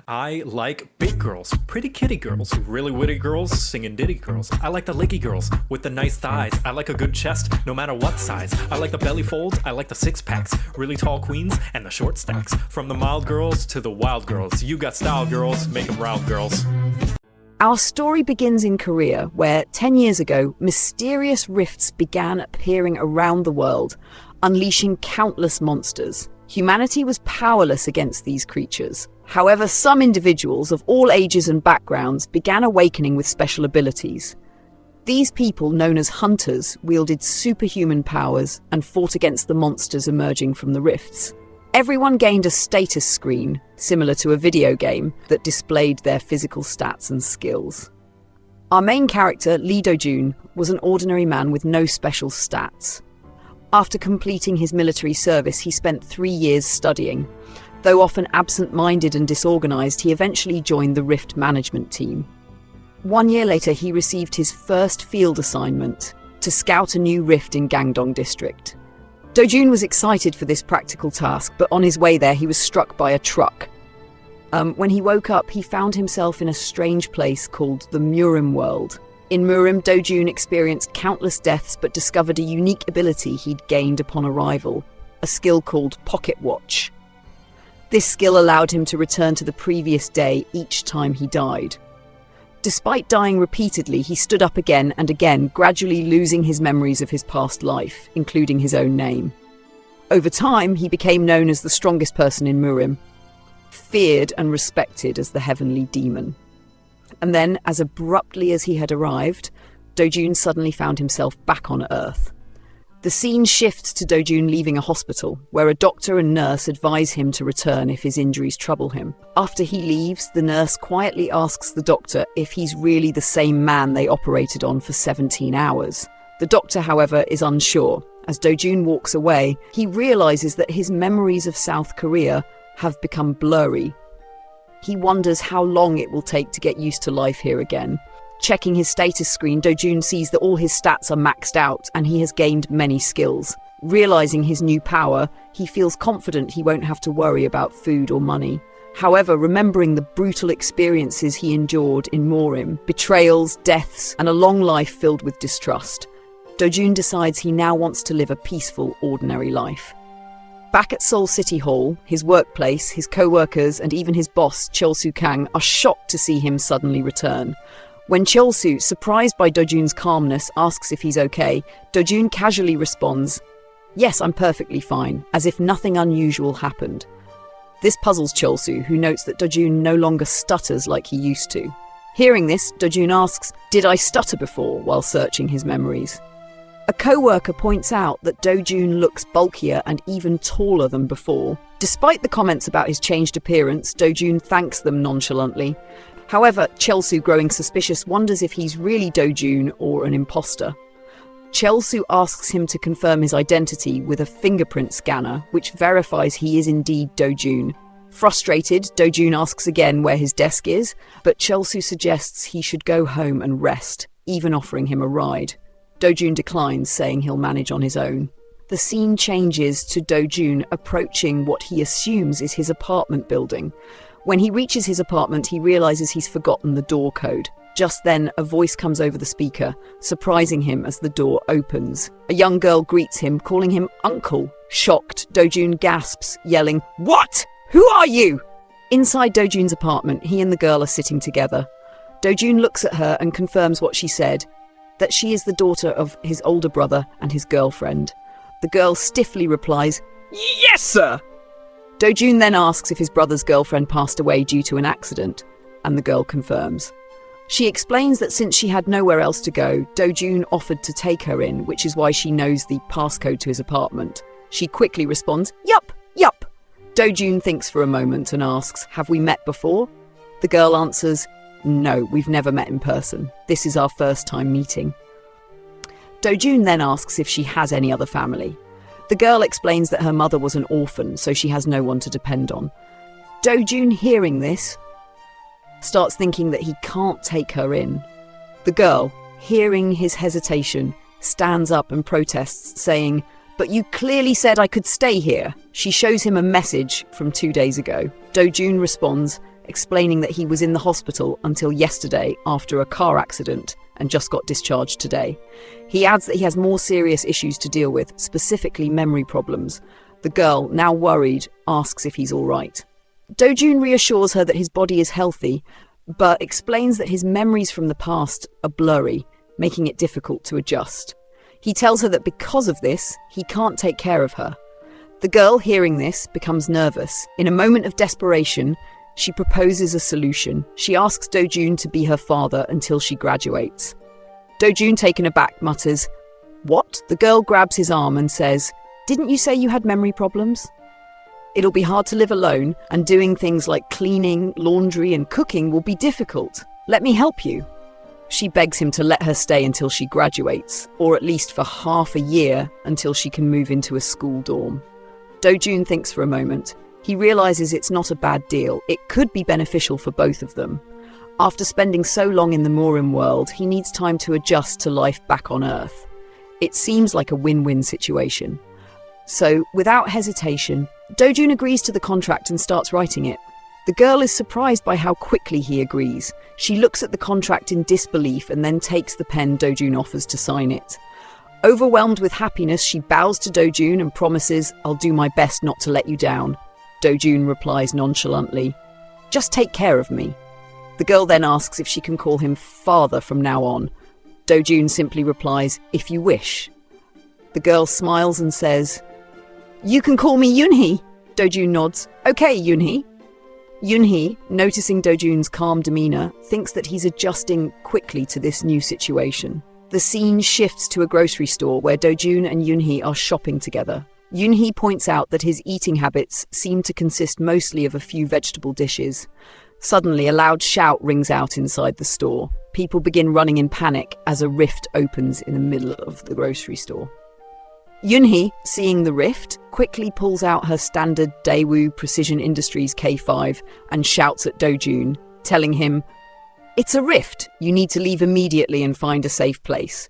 I like big girls, pretty kitty girls, really witty girls, singing ditty girls. I like the leggy girls with the nice thighs. I like a good chest, no matter what size. I like the belly folds, I like the six packs, really tall queens and the short stacks. From the mild girls to the wild girls, you got style girls, make them round girls. Our story begins in Korea, where 10 years ago, mysterious rifts began appearing around the world, unleashing countless monsters. Humanity was powerless against these creatures. However, some individuals of all ages and backgrounds began awakening with special abilities. These people, known as hunters, wielded superhuman powers and fought against the monsters emerging from the rifts. Everyone gained a status screen, similar to a video game, that displayed their physical stats and skills. Our main character, Lee Do-jun, was an ordinary man with no special stats. After completing his military service, he spent 3 years studying. Though often absent-minded and disorganized, he eventually joined the Rift management team. 1 year later, he received his first field assignment to scout a new rift in Gangdong district. Do-jun was excited for this practical task, but on his way there, he was struck by a truck. When he woke up, he found himself in a strange place called the Murim world. In Murim, Do-jun experienced countless deaths but discovered a unique ability he'd gained upon arrival, a skill called Pocket Watch. This skill allowed him to return to the previous day each time he died. Despite dying repeatedly, he stood up again and again, gradually losing his memories of his past life, including his own name. Over time, he became known as the strongest person in Murim, feared and respected as the heavenly demon. And then, as abruptly as he had arrived, Do-jun suddenly found himself back on Earth. The scene shifts to Do-jun leaving a hospital, where a doctor and nurse advise him to return if his injuries trouble him. After he leaves, the nurse quietly asks the doctor if he's really the same man they operated on for 17 hours. The doctor, however, is unsure. As Do-jun walks away, he realizes that his memories of South Korea have become blurry. He wonders how long it will take to get used to life here again. Checking his status screen, Do-jun sees that all his stats are maxed out and he has gained many skills. Realizing his new power, he feels confident he won't have to worry about food or money. However, remembering the brutal experiences he endured in Murim, betrayals, deaths, and a long life filled with distrust, Do-jun decides he now wants to live a peaceful, ordinary life. Back at Seoul City Hall, his workplace, his co-workers, and even his boss, JEWLZ Kang, are shocked to see him suddenly return. When JEWLZ, surprised by Do-jun's calmness, asks if he's okay, Do-jun casually responds, "Yes, I'm perfectly fine," as if nothing unusual happened. This puzzles JEWLZ, who notes that Do-jun no longer stutters like he used to. Hearing this, Do-jun asks, "Did I stutter before?" while searching his memories. A co-worker points out that Do-jun looks bulkier and even taller than before. Despite the comments about his changed appearance, Do-jun thanks them nonchalantly. However, JEWLZ, growing suspicious, wonders if he's really Do-jun or an imposter. JEWLZ asks him to confirm his identity with a fingerprint scanner, which verifies he is indeed Do-jun. Frustrated, Do-jun asks again where his desk is, but JEWLZ suggests he should go home and rest, even offering him a ride. Do-jun declines, saying he'll manage on his own. The scene changes to Do-jun approaching what he assumes is his apartment building. When he reaches his apartment, he realizes he's forgotten the door code. Just then, a voice comes over the speaker, surprising him as the door opens. A young girl greets him, calling him uncle. Shocked, Do-jun gasps, yelling, "What? Who are you?" Inside Do-jun's apartment, he and the girl are sitting together. Do-jun looks at her and confirms what she said, that she is the daughter of his older brother and his girlfriend. The girl stiffly replies, "Yes, sir!" Do-jun then asks if his brother's girlfriend passed away due to an accident, and the girl confirms. She explains that since she had nowhere else to go, Do-jun offered to take her in, which is why she knows the passcode to his apartment. She quickly responds, "Yup, yup." Do-jun thinks for a moment and asks, "Have we met before?" The girl answers, "No, we've never met in person. This is our first time meeting." Do-jun then asks if she has any other family. The girl explains that her mother was an orphan, so she has no one to depend on. Do-jun, hearing this, starts thinking that he can't take her in. The girl, hearing his hesitation, stands up and protests, saying, "But you clearly said I could stay here." She shows him a message from 2 days ago. Do-jun responds, explaining that he was in the hospital until yesterday after a car accident and just got discharged today. He adds that he has more serious issues to deal with, specifically memory problems. The girl, now worried, asks if he's all right. Dojun reassures her that his body is healthy, but explains that his memories from the past are blurry, making it difficult to adjust. He tells her that because of this, he can't take care of her. The girl, hearing this, becomes nervous. In a moment of desperation, she proposes a solution. She asks Dojun to be her father until she graduates. Dojun, taken aback, mutters, "What?" The girl grabs his arm and says, "Didn't you say you had memory problems? It'll be hard to live alone, and doing things like cleaning, laundry, and cooking will be difficult. Let me help you." She begs him to let her stay until she graduates, or at least for half a year until she can move into a school dorm. Dojun thinks for a moment. He realizes it's not a bad deal. It could be beneficial for both of them. After spending so long in the Murim world, he needs time to adjust to life back on Earth. It seems like a win-win situation. So, without hesitation, Dojun agrees to the contract and starts writing it. The girl is surprised by how quickly he agrees. She looks at the contract in disbelief and then takes the pen Dojun offers to sign it. Overwhelmed with happiness, she bows to Dojun and promises, "I'll do my best not to let you down." Dojun replies nonchalantly, "Just take care of me." The girl then asks if she can call him father from now on. Dojun simply replies, "If you wish." The girl smiles and says, "You can call me Yunhee." Dojun nods. "Okay, Yunhee." Yunhee, noticing Dojun's calm demeanor, thinks that he's adjusting quickly to this new situation. The scene shifts to a grocery store where Dojun and Yunhee are shopping together. Yunhee points out that his eating habits seem to consist mostly of a few vegetable dishes. Suddenly, a loud shout rings out inside the store. People begin running in panic as a rift opens in the middle of the grocery store. Yunhee, seeing the rift, quickly pulls out her standard Daewoo Precision Industries K5 and shouts at Dojun, telling him, "It's a rift. You need to leave immediately and find a safe place."